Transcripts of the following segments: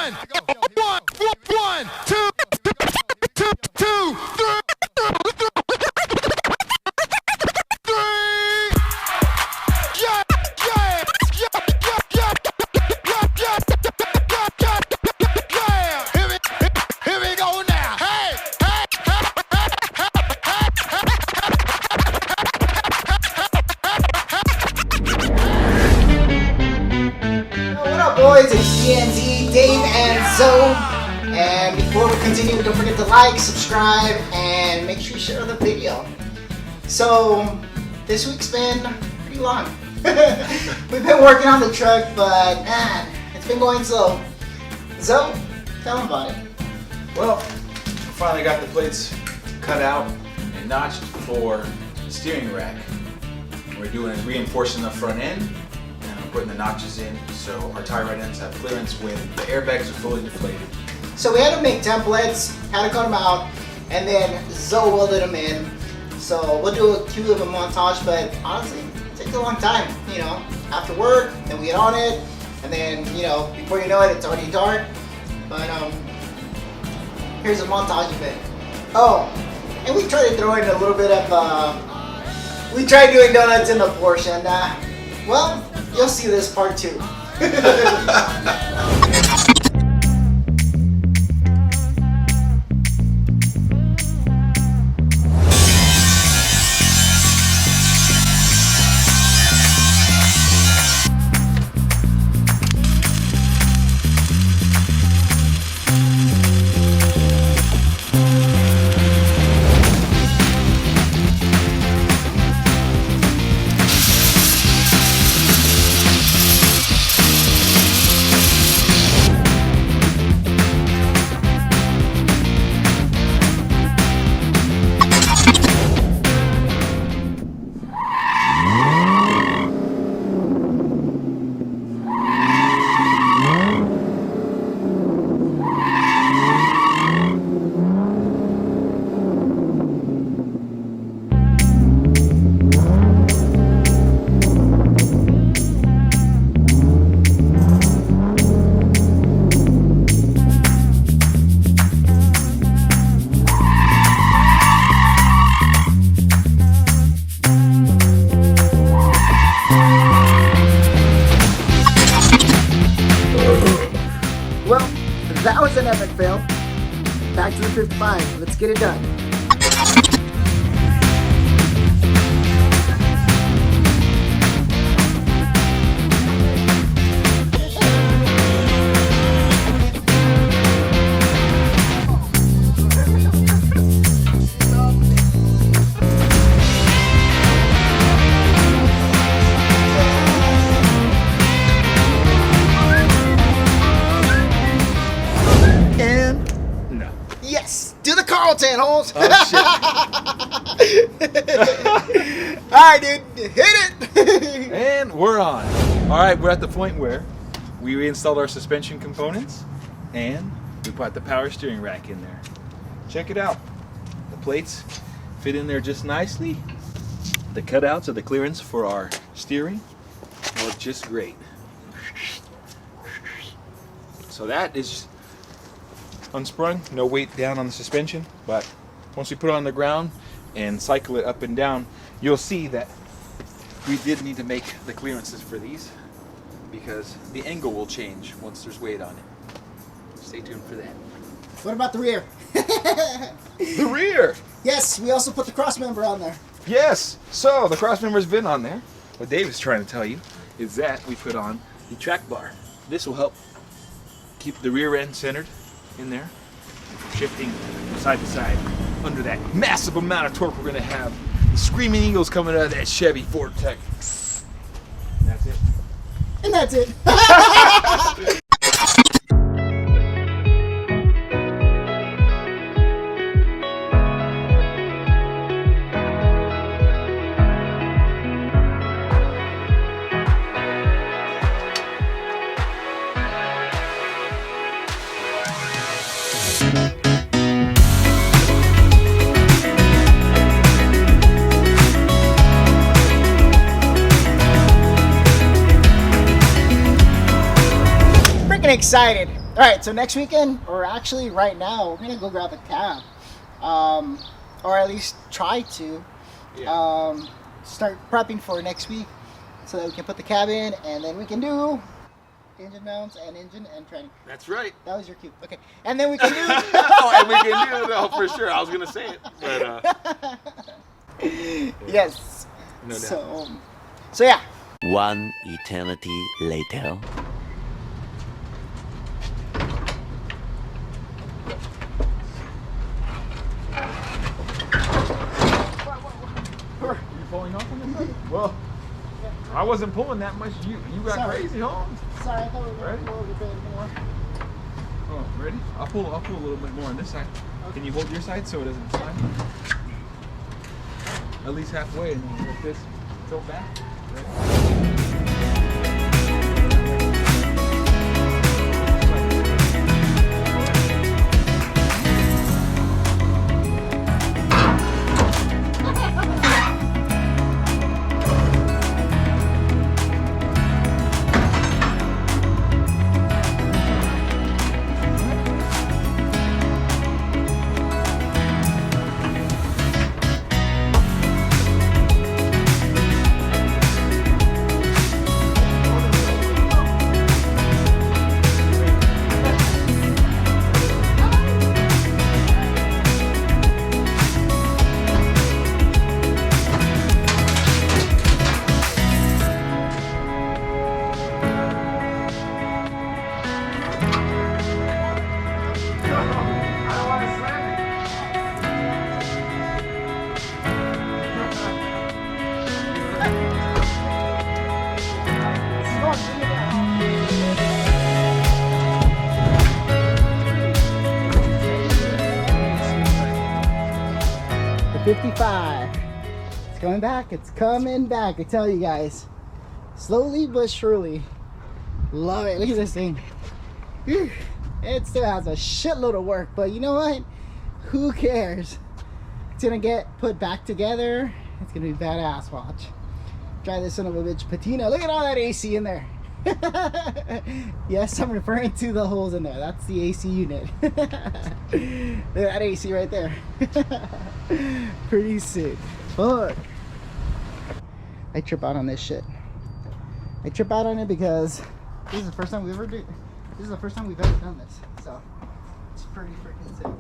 One, two, three. Yeah, yeah, yeah, yeah, yeah, yeah, yeah. Here we go now. Hey, hey, What up, boys? It's DNZ, Dave, and Zoe. And before we continue, don't forget to like, subscribe, and make sure you share the video. So, this week's been pretty long. We've been working on the truck, but man, it's been going slow. Zoe, tell them about it. Well, we finally got the plates cut out and notched for the steering rack. What we're doing is reinforcing the front end and we're putting the notches in so our tie rod ends have clearance when the airbags are fully deflated. So we had to make templates, had to cut them out, and then Zoe welded them in. So we'll do a cute little montage, but honestly, it takes a long time. You know, after work, then we get on it, and then, you know, before you know it, it's already dark. But here's a montage of it. Oh, and we tried to throw in a little bit of, we tried doing donuts in the Porsche, and well, you'll see this part too. Well, that was an epic fail. Back to the 55. Let's get it done. Yes, do the Carlton holes. Oh shit. Alright, dude, hit it. And we're on. Alright, we're at the point where we reinstalled our suspension components and we put the power steering rack in there. Check it out. The plates fit in there just nicely. The cutouts of the clearance for our steering work just great. So that is unsprung, no weight down on the suspension, but once we put it on the ground and cycle it up and down, you'll see that we did need to make the clearances for these because the angle will change once there's weight on it. Stay tuned for that. What about the rear? The rear! Yes, we also put the cross member on there. Yes! So the cross member's been on there. What Dave is trying to tell you is that we put on the track bar. This will help keep the rear end centered in there, shifting side to side under that massive amount of torque we're going to have. The screaming eagles coming out of that Chevy Ford Tech. That's it. And that's it. Excited. right, so next weekend, or actually right now, we're gonna go grab a cab, or at least try to start prepping for next week, so that we can put the cab in, and then we can do engine mounts and engine and tranny. That's right. That was your cue. Okay, and then we can do. Oh, and we can do it. Oh, for sure. I was gonna say it, but Yes. no doubt. So yeah. One eternity later. You falling off on this side? Well, I wasn't pulling that much. You got Sorry. crazy, Holmes. Sorry, I thought we were Ready? going to go a little bit more. Oh, ready? I'll pull a little bit more on this side. Can you hold your side so it doesn't slide? At least halfway, and then with this tilt back. Ready? The 55. It's coming back. It's coming back. I tell you guys. Slowly but surely. Love it. Look at this thing. Whew. It still has a shitload of work, but you know what? Who cares? It's gonna get put back together. It's gonna be badass. Watch. Try this son of a bitch patina. Look at all that AC in there. Yes, I'm referring to the holes in there. That's the AC unit. Look at that AC right there. Pretty sick. Fuck. I trip out on this shit. I trip out on it because this is the first time we've ever done. This is the first time we've ever done this. So it's pretty freaking sick.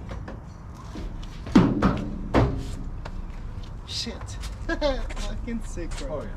Shit. Fucking sick, bro. Oh yeah.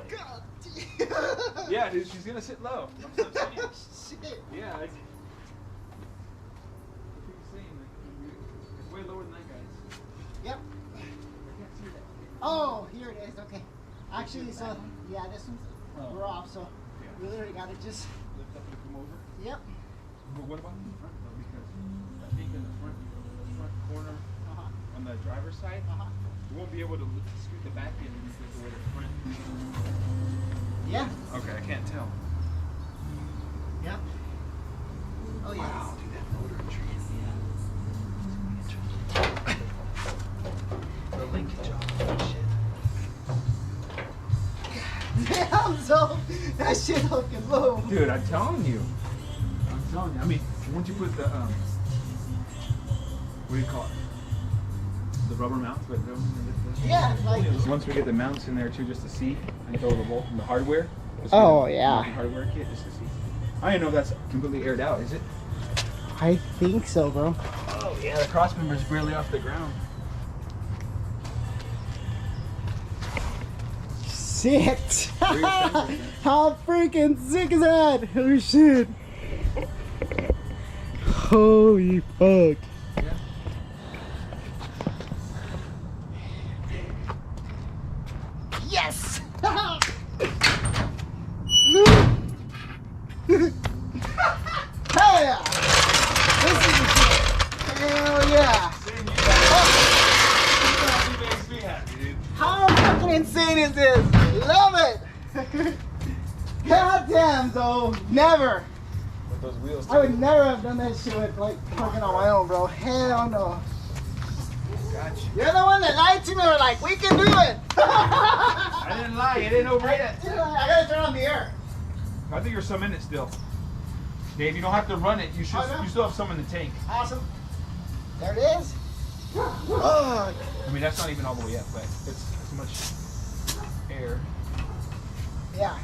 God Yeah, dude, she's gonna sit low. I'm so saying. Shit. Yeah, I keep saying like, it's way lower than that guy's. Yep. I can't see that. Oh, here it is. Okay. Actually, so yeah, this one's we're off. So Yeah. we literally gotta just. Lift up and come over. Yep. But what about in the front though? Because I think in the front corner on the driver's side, it won't we'll be able to scoot the back in and get the way to the front. Yeah. Okay, I can't tell. Yeah. Oh yeah. Wow, dude, that motor tree. The linkage off that shit. Damn, so that shit fucking low. Dude, I'm telling you. I mean, once you put the what do you call it? The rubber mounts, but Yeah, like. once we get the mounts in there too, just to see, and throw the bolt from the hardware. Just Oh, get the yeah. hardware kit just to see. I don't know if that's completely aired out, is it? I think so, bro. Oh yeah, the cross member's barely off the ground. Shit. Where your sensors, man? How freaking sick is that? Oh shit. Holy fuck. Yeah. Yes! Hell yeah! This is the shit. Hell yeah! How fucking insane is this? Love it! God damn, though. Never. With those wheels. I would never have done that shit with, like, fucking on my own, bro. Hell no. Gotcha. You're the one that lied to me. We're like, we can do it. I didn't lie. It didn't overheat it. I gotta turn on the air. I think there's some in it still. Dave, you don't have to run it. You should. Oh, no? You still have some in the tank. Awesome. There it is. Oh, I mean, that's not even all the way up, but it's as much air. yeah.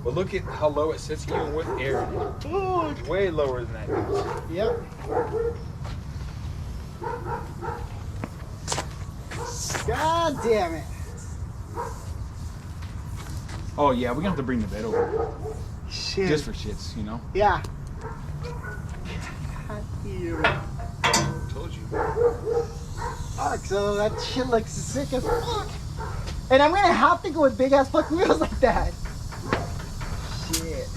But look at how low it sits even with air. It's way lower than that. Yep. God damn it. Oh yeah, we're gonna have to bring the bed over Shit. just for shits, you know. Yeah. God damn it. Told you. Fuck, so that shit looks sick as fuck. And I'm gonna have to go with big ass fucking wheels like that. Shit.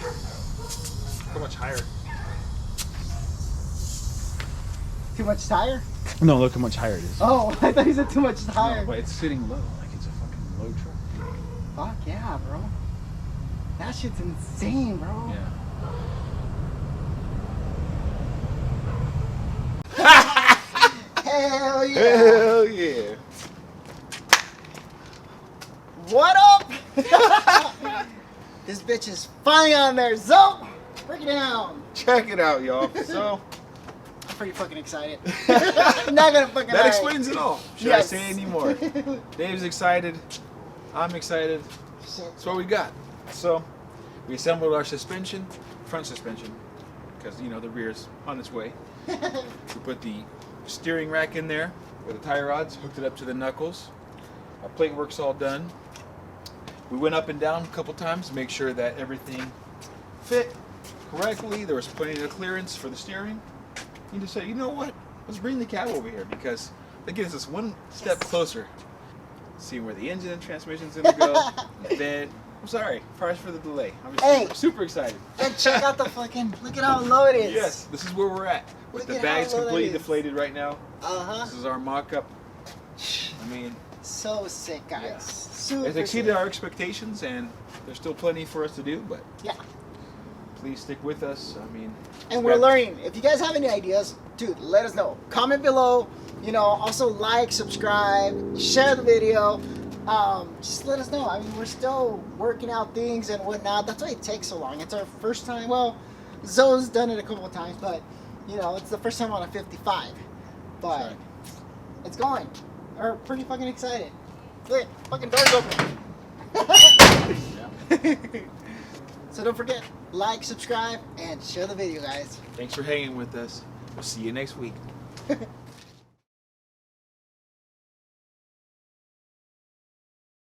How much higher? Too much tire? No, look how much higher it is. Oh, I thought you said too much tire. No, but it's sitting low, like it's a fucking low truck. Fuck yeah, bro. That shit's insane, bro. Yeah. Hell yeah. Hell yeah. What up? This bitch is finally on there. So, break it down. Check it out, y'all. So I'm pretty fucking excited. I'm not gonna fucking that lie. explains it all. Should Yes. I say any more? Dave's excited. I'm excited. Shit. That's what we got. So we assembled our suspension, front suspension, because you know the rear's on its way. We put the steering rack in there with the tie rods, hooked it up to the knuckles. Our plate work's all done. We went up and down a couple times to make sure that everything fit correctly. There was plenty of clearance for the steering. You just said, you know what? Let's bring the cab over here because that gets us one step closer. Seeing where the engine and transmission's gonna go. The bed. I'm sorry, sorry for the delay. I'm just Hey. super excited. And check out the fucking, look at how low it is. Yes, this is where we're at. Look The at bag's how low that completely is. deflated right now. Uh-huh. This is our mock-up. I mean, So sick, guys. Yeah. Super it's exceeded sick. our expectations, and there's still plenty for us to do. But Yeah. please stick with us. I mean, And we're learning. If you guys have any ideas, dude, let us know. Comment below. You know, also like, subscribe, share the video. Just let us know. I mean, we're still working out things and whatnot. That's why it takes so long. It's our first time. Well, Zoe's done it a couple of times, but you know, it's the first time on a 55. But Sorry. it's going. We're pretty fucking excited. Look, fucking doors open. So don't forget, like, subscribe, and share the video, guys. Thanks for hanging with us. We'll see you next week.